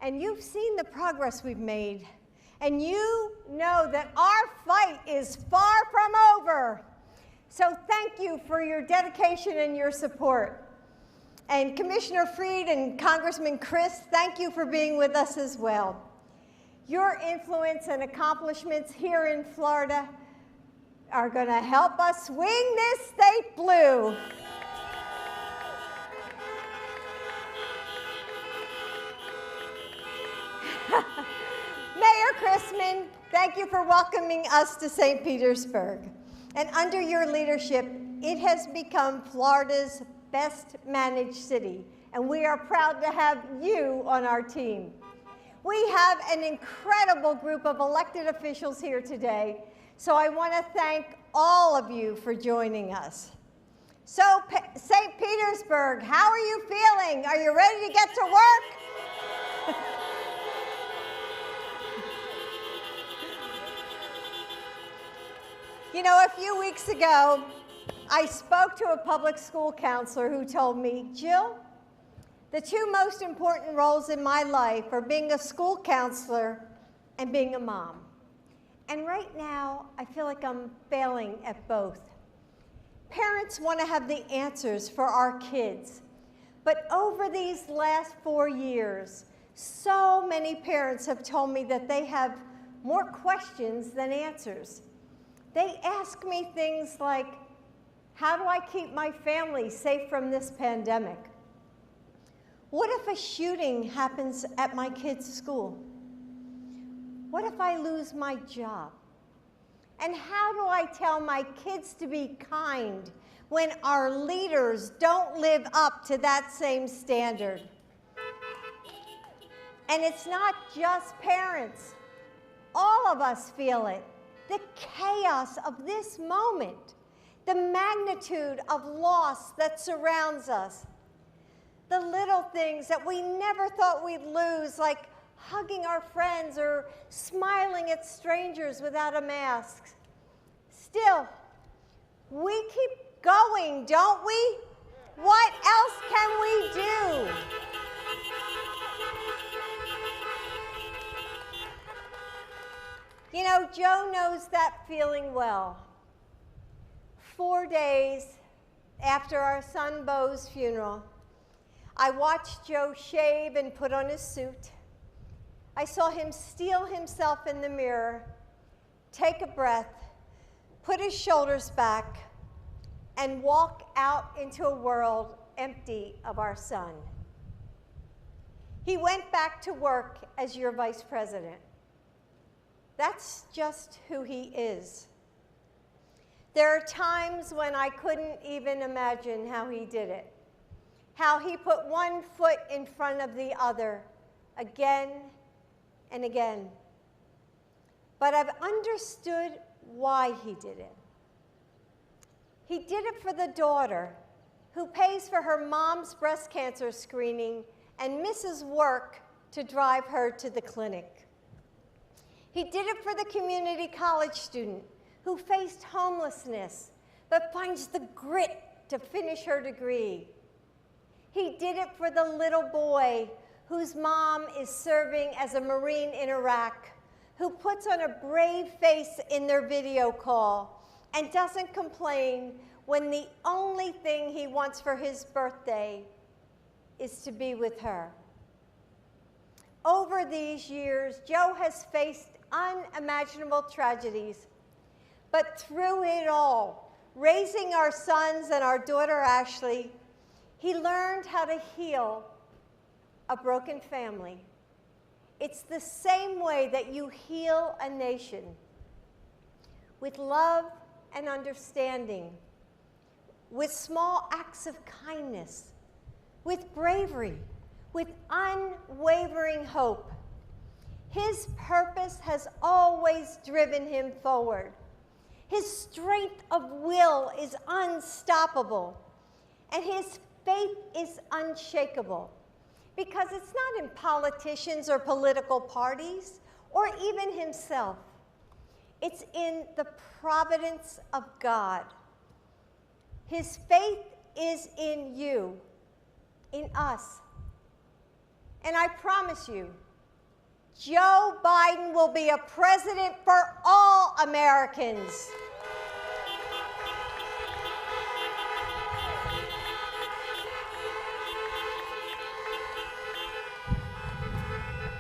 and you've seen the progress we've made, and you know that our fight is far from over. So thank you for your dedication and your support. And Commissioner Freed and Congressman Chris, thank you for being with us as well. Your influence and accomplishments here in Florida are going to help us swing this state blue. Mayor Chrisman, thank you for welcoming us to St. Petersburg. And under your leadership, it has become Florida's best managed city, and we are proud to have you on our team. We have an incredible group of elected officials here today, so I want to thank all of you for joining us. So, St. Petersburg, how are you feeling? Are you ready to get to work? You know, a few weeks ago, I spoke to a public school counselor who told me, Jill, the two most important roles in my life are being a school counselor and being a mom. And right now, I feel like I'm failing at both. Parents want to have the answers for our kids. But over these last 4 years, so many parents have told me that they have more questions than answers. They ask me things like, how do I keep my family safe from this pandemic? What if a shooting happens at my kid's school? What if I lose my job? And how do I tell my kids to be kind when our leaders don't live up to that same standard? And it's not just parents. All of us feel it. The chaos of this moment, the magnitude of loss that surrounds us, the little things that we never thought we'd lose, like hugging our friends or smiling at strangers without a mask. Still, we keep going, don't we? What else can we do? You know, Joe knows that feeling well. 4 days after our son Bo's funeral, I watched Joe shave and put on his suit. I saw him steel himself in the mirror, take a breath, put his shoulders back, and walk out into a world empty of our son. He went back to work as your vice president. That's just who he is. There are times when I couldn't even imagine how he did it, how he put one foot in front of the other again and again. But I've understood why he did it. He did it for the daughter who pays for her mom's breast cancer screening and misses work to drive her to the clinic. He did it for the community college student who faced homelessness but finds the grit to finish her degree. He did it for the little boy whose mom is serving as a Marine in Iraq, who puts on a brave face in their video call and doesn't complain when the only thing he wants for his birthday is to be with her. Over these years, Joe has faced unimaginable tragedies, but through it all, raising our sons and our daughter Ashley, he learned how to heal a broken family. It's the same way that you heal a nation, with love and understanding, with small acts of kindness, with bravery, with unwavering hope. His purpose has always driven him forward. His strength of will is unstoppable, and his faith is unshakable, because it's not in politicians or political parties or even himself. It's in the providence of God. His faith is in you, in us. And I promise you, Joe Biden will be a president for all Americans.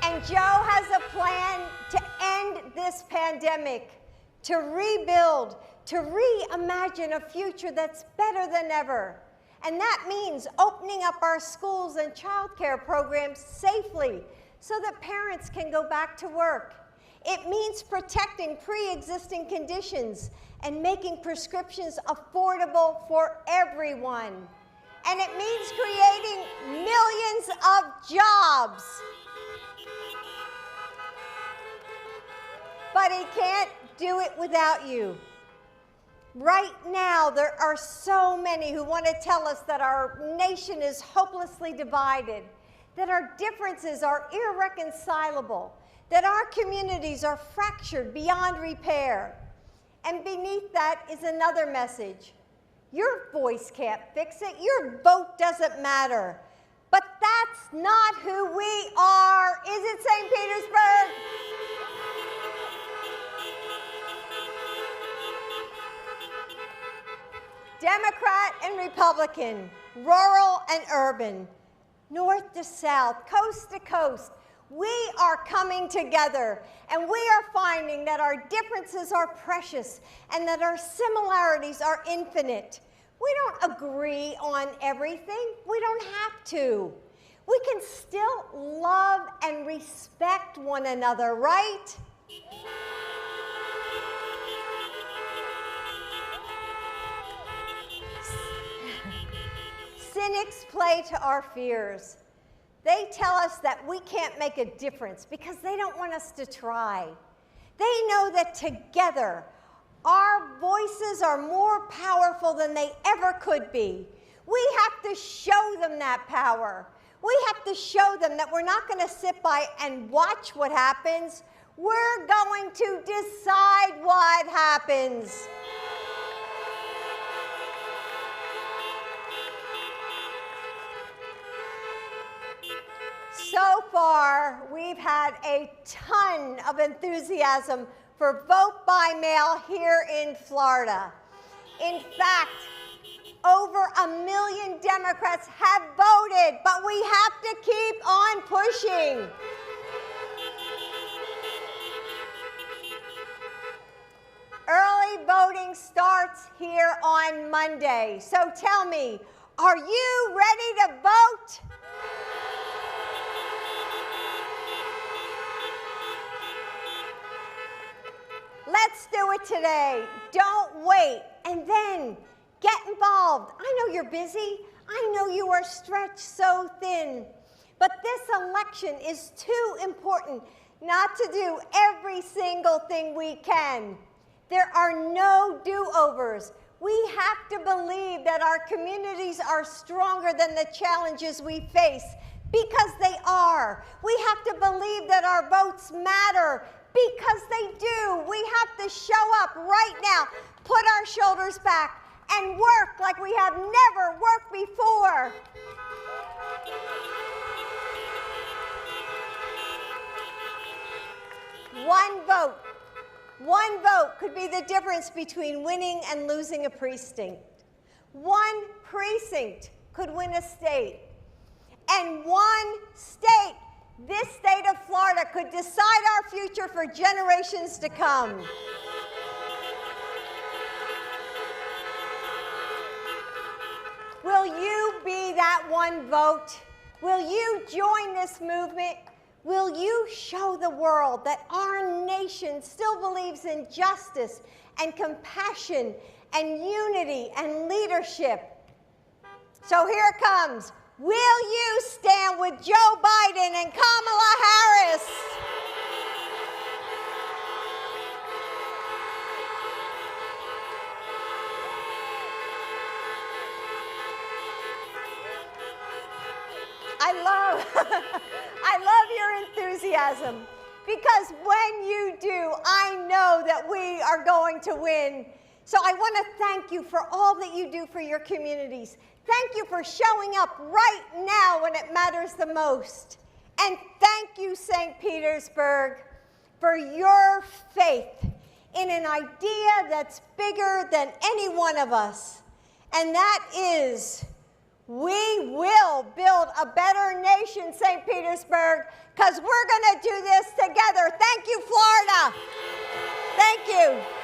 And Joe has a plan to end this pandemic, to rebuild, to reimagine a future that's better than ever. And that means opening up our schools and childcare programs safely so that parents can go back to work. It means protecting pre-existing conditions and making prescriptions affordable for everyone. And it means creating millions of jobs. But he can't do it without you. Right now, there are so many who want to tell us that our nation is hopelessly divided, that our differences are irreconcilable, that our communities are fractured beyond repair. And beneath that is another message. Your voice can't fix it. Your vote doesn't matter. But that's not who we are. Is it St. Petersburg? Democrat and Republican, rural and urban, north to south, coast to coast, we are coming together, and we are finding that our differences are precious and that our similarities are infinite. We don't agree on everything. We don't have to. We can still love and respect one another, right? Cynics play to our fears. They tell us that we can't make a difference because they don't want us to try. They know that together, our voices are more powerful than they ever could be. We have to show them that power. We have to show them that we're not going to sit by and watch what happens. We're going to decide what happens. So far, we've had a ton of enthusiasm for vote by mail here in Florida. In fact, over 1 million Democrats have voted, but we have to keep on pushing. Early voting starts here on Monday. So tell me, are you ready to vote? Let's do it today. Don't wait. And then get involved. I know you're busy. I know you are stretched so thin. But this election is too important not to do every single thing we can. There are no do-overs. We have to believe that our communities are stronger than the challenges we face, because they are. We have to believe that our votes matter, because they do. We have to show up right now, put our shoulders back, and work like we have never worked before. One vote could be the difference between winning and losing a precinct. One precinct could win a state. And one state, this state of Florida, could decide our future for generations to come. Will you be that one vote? Will you join this movement? Will you show the world that our nation still believes in justice and compassion and unity and leadership? So here it comes. Will you stand with Joe Biden and Kamala Harris? I love your enthusiasm, because when you do, I know that we are going to win. So I want to thank you for all that you do for your communities. Thank you for showing up right now when it matters the most. And thank you, St. Petersburg, for your faith in an idea that's bigger than any one of us. And that is, we will build a better nation, St. Petersburg, because we're going to do this together. Thank you, Florida. Thank you.